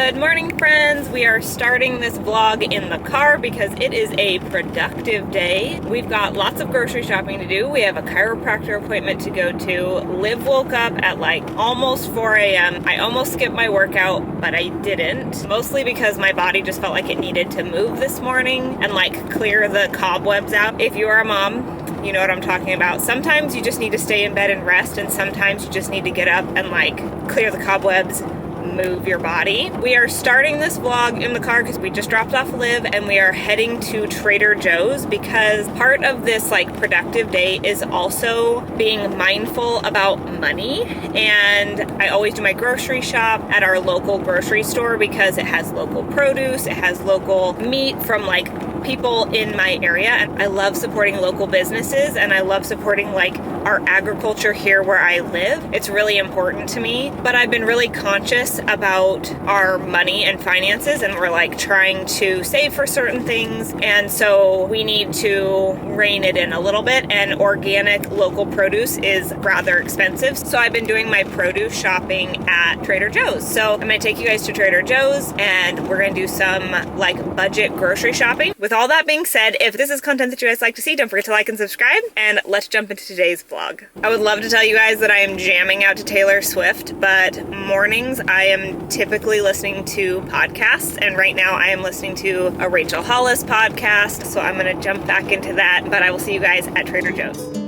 Good morning, friends. We are starting this vlog in the car because it is a productive day. We've got lots of grocery shopping to do. We have a chiropractor appointment to go to. Liv woke up at like almost 4 a.m. I almost skipped my workout, but I didn't. Mostly because my body just felt like it needed to move this morning and like clear the cobwebs out. If you are a mom, you know what I'm talking about. Sometimes you just need to stay in bed and rest, and sometimes you just need to get up and like clear the cobwebs, move your body. We are starting this vlog in the car because we just dropped off Liv and we are heading to Trader Joe's because part of this like productive day is also being mindful about money. And I always do my grocery shop at our local grocery store because it has local produce, it has local meat from like people in my area, and I love supporting local businesses and I love supporting like our agriculture here where I live. It's really important to me, but I've been really conscious about our money and finances, and we're like trying to save for certain things, and so we need to rein it in a little bit, and organic local produce is rather expensive. So I've been doing my produce shopping at Trader Joe's. So I'm gonna take you guys to Trader Joe's and we're gonna do some like budget grocery shopping. With all that being said, if this is content that you guys like to see, don't forget to like and subscribe, and let's jump into today's vlog. I would love to tell you guys that I am jamming out to Taylor Swift, but mornings I am typically listening to podcasts, and right now I am listening to a Rachel Hollis podcast, so I'm gonna jump back into that, but I will see you guys at Trader Joe's.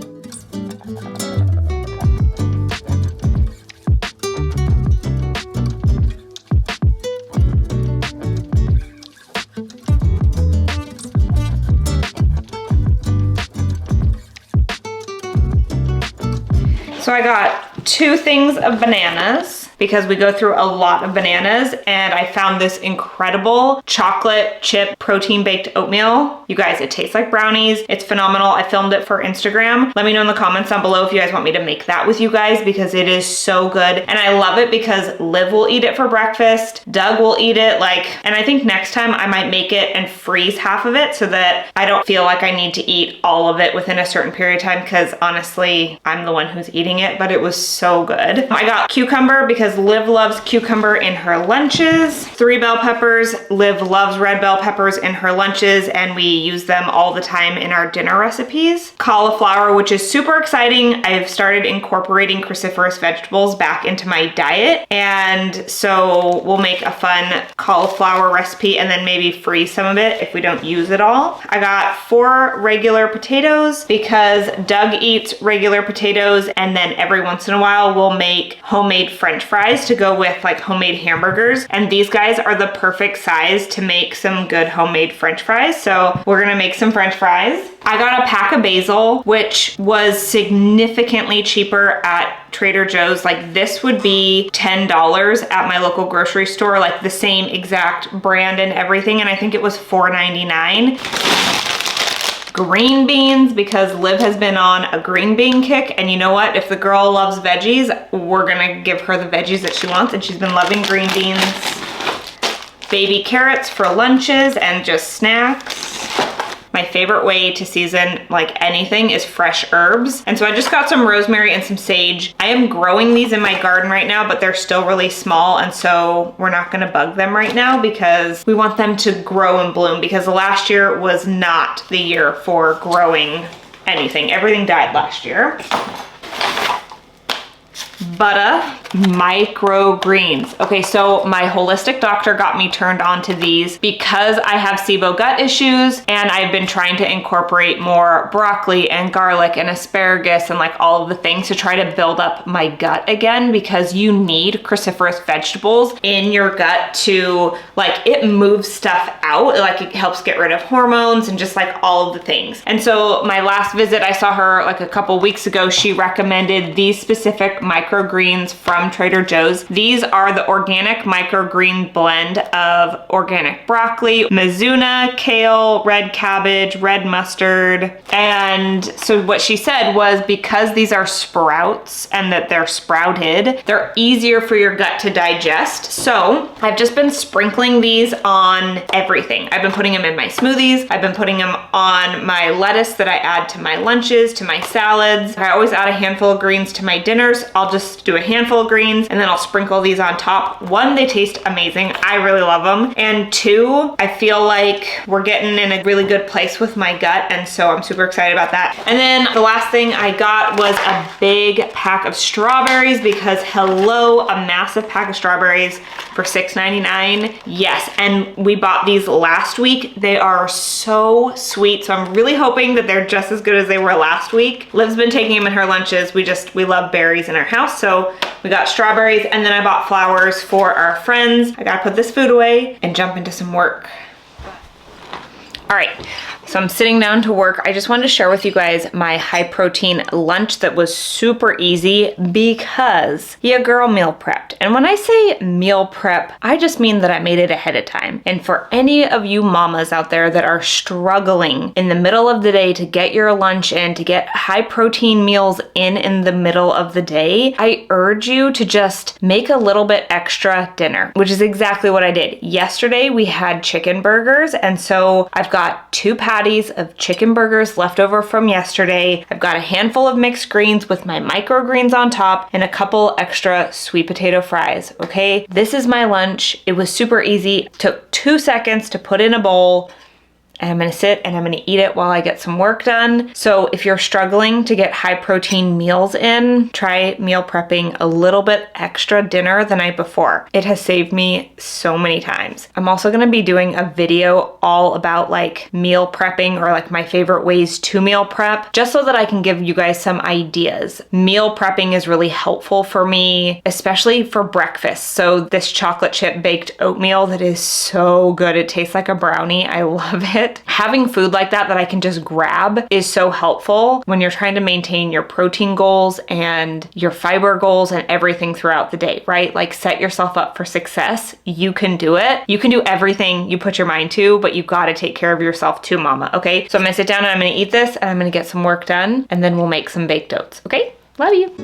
So I got 2 things of bananas because we go through a lot of bananas, and I found this incredible chocolate chip protein baked oatmeal. You guys, it tastes like brownies. It's phenomenal. I filmed it for Instagram. Let me know in the comments down below if you guys want me to make that with you guys because it is so good. And I love it because Liv will eat it for breakfast. Doug will eat it and I think next time I might make it and freeze half of it so that I don't feel like I need to eat all of it within a certain period of time, because honestly, I'm the one who's eating it, but it was so good. I got cucumber because Liv loves cucumber in her lunches. 3 bell peppers. Liv loves red bell peppers in her lunches, and we use them all the time in our dinner recipes. Cauliflower, which is super exciting. I've started incorporating cruciferous vegetables back into my diet, and so we'll make a fun cauliflower recipe and then maybe freeze some of it if we don't use it all. I got 4 regular potatoes because Doug eats regular potatoes, and then every once in a while we'll make homemade French fries to go with like homemade hamburgers, and these guys are the perfect size to make some good homemade French fries, so we're gonna make some French fries. I got a pack of basil, which was significantly cheaper at Trader Joe's. Like this would be $10 at my local grocery store, like the same exact brand and everything, and I think it was $4.99. Green beans, because Liv has been on a green bean kick, and you know what? If the girl loves veggies, we're gonna give her the veggies that she wants, and she's been loving green beans. Baby carrots for lunches and just snacks. My favorite way to season like anything is fresh herbs. And so I just got some rosemary and some sage. I am growing these in my garden right now, but they're still really small, and so we're not gonna bug them right now because we want them to grow and bloom, because last year was not the year for growing anything. Everything died last year. Butter microgreens. Okay, so my holistic doctor got me turned on to these because I have SIBO gut issues, and I've been trying to incorporate more broccoli and garlic and asparagus and like all of the things to try to build up my gut again, because you need cruciferous vegetables in your gut to like, it moves stuff out, like it helps get rid of hormones and just like all of the things. And so my last visit, I saw her like a couple weeks ago, she recommended these specific microgreens from Trader Joe's. These are the organic microgreen blend of organic broccoli, mizuna, kale, red cabbage, red mustard, and And so what she said was because these are sprouts and that they're sprouted, they're easier for your gut to digest. So I've just been sprinkling these on everything. I've been putting them in my smoothies. I've been putting them on my lettuce that I add to my lunches, to my salads. I always add a handful of greens to my dinners. I'll just do a handful of greens and then I'll sprinkle these on top. One, they taste amazing. I really love them. And two, I feel like we're getting in a really good place with my gut. And so I'm super excited about that. And then the last thing I got was a big pack of strawberries because hello, a massive pack of strawberries for $6.99. Yes, and we bought these last week. They are so sweet. So I'm really hoping that they're just as good as they were last week. Liv's been taking them in her lunches. We love berries in our house. So we got strawberries and then I bought flowers for our friends. I gotta put this food away and jump into some work. All right, so I'm sitting down to work. I just wanted to share with you guys my high protein lunch that was super easy because your girl meal prepped. And when I say meal prep, I just mean that I made it ahead of time. And for any of you mamas out there that are struggling in the middle of the day to get your lunch in, to get high protein meals in the middle of the day, I urge you to just make a little bit extra dinner, which is exactly what I did. Yesterday we had chicken burgers, and so I've got 2 patties of chicken burgers left over from yesterday. I've got a handful of mixed greens with my microgreens on top and a couple extra sweet potato fries, okay? This is my lunch. It was super easy. Took 2 seconds to put in a bowl. And I'm gonna sit and I'm gonna eat it while I get some work done. So if you're struggling to get high protein meals in, try meal prepping a little bit extra dinner the night before. It has saved me so many times. I'm also gonna be doing a video all about like meal prepping or like my favorite ways to meal prep, just so that I can give you guys some ideas. Meal prepping is really helpful for me, especially for breakfast. So this chocolate chip baked oatmeal that is so good. It tastes like a brownie. I love it. Having food like that I can just grab is so helpful when you're trying to maintain your protein goals and your fiber goals and everything throughout the day, right? Like set yourself up for success. You can do it. You can do everything you put your mind to, but you gotta take care of yourself too, mama, okay? So I'm gonna sit down and I'm gonna eat this and I'm gonna get some work done and then we'll make some baked oats, okay? Love you.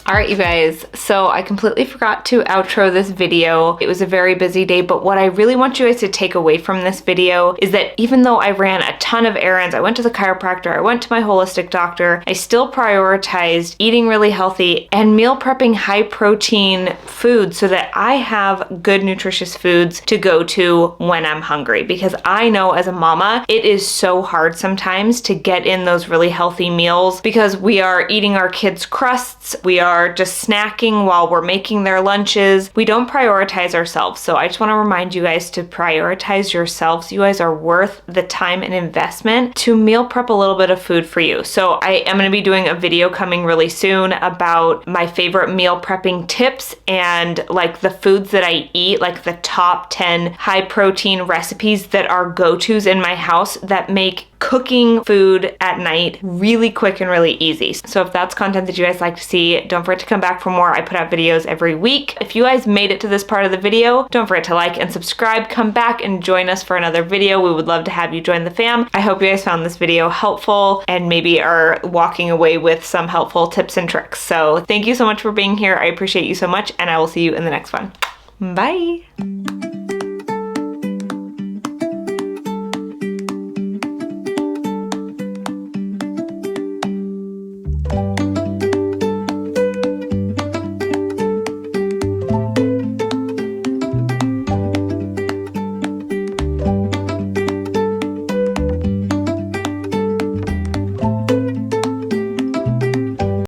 All right, you guys, so I completely forgot to outro this video. It was a very busy day, but what I really want you guys to take away from this video is that even though I ran a ton of errands, I went to the chiropractor, I went to my holistic doctor, I still prioritized eating really healthy and meal prepping high protein food so that I have good nutritious foods to go to when I'm hungry. Because I know as a mama, it is so hard sometimes to get in those really healthy meals because we are eating our kids' crusts, we are just snacking while we're making their lunches. We don't prioritize ourselves. So I just want to remind you guys to prioritize yourselves. You guys are worth the time and investment to meal prep a little bit of food for you. So I am going to be doing a video coming really soon about my favorite meal prepping tips and like the foods that I eat, like the top 10 high protein recipes that are go-tos in my house that make cooking food at night really quick and really easy. So if that's content that you guys like to see, don't forget to come back for more. I put out videos every week. If you guys made it to this part of the video, don't forget to like and subscribe. Come back and join us for another video. We would love to have you join the fam. I hope you guys found this video helpful and maybe are walking away with some helpful tips and tricks. So thank you so much for being here. I appreciate you so much and I will see you in the next one. Bye.